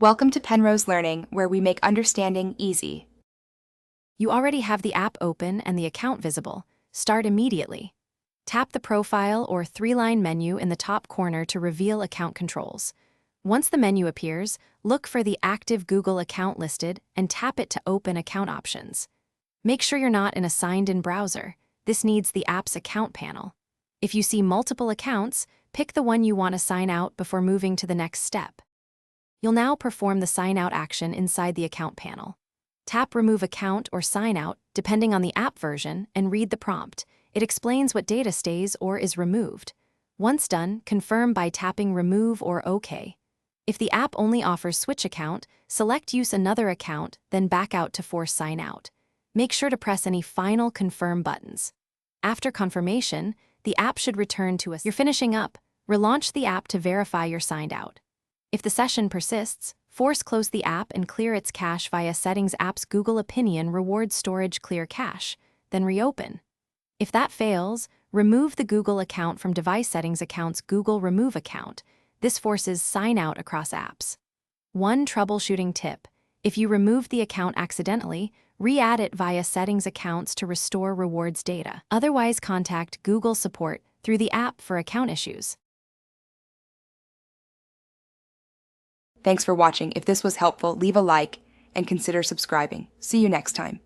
Welcome to Penrose Learning, where we make understanding easy. You already have the app open and the account visible. Start immediately. Tap the profile or three-line menu in the top corner to reveal account controls. Once the menu appears, look for the active Google account listed and tap it to open account options. Make sure you're not in a signed-in browser. This needs the app's account panel. If you see multiple accounts, pick the one you want to sign out before moving to the next step. You'll now perform the sign out action inside the account panel. Tap Remove Account or Sign Out, depending on the app version, and read the prompt. It explains what data stays or is removed. Once done, confirm by tapping Remove or OK. If the app only offers Switch Account, select Use Another Account, then back out to force Sign Out. Make sure to press any final Confirm buttons. After confirmation, the app should return to You're finishing up. Relaunch the app to verify you're signed out. If the session persists, force close the app and clear its cache via Settings app's Google Opinion Reward Storage Clear Cache, then reopen. If that fails, remove the Google account from Device Settings account's Google Remove Account. This forces sign out across apps. One troubleshooting tip: if you remove the account accidentally, re-add it via Settings accounts to restore rewards data. Otherwise, contact Google support through the app for account issues. Thanks for watching. If this was helpful, leave a like and consider subscribing. See you next time.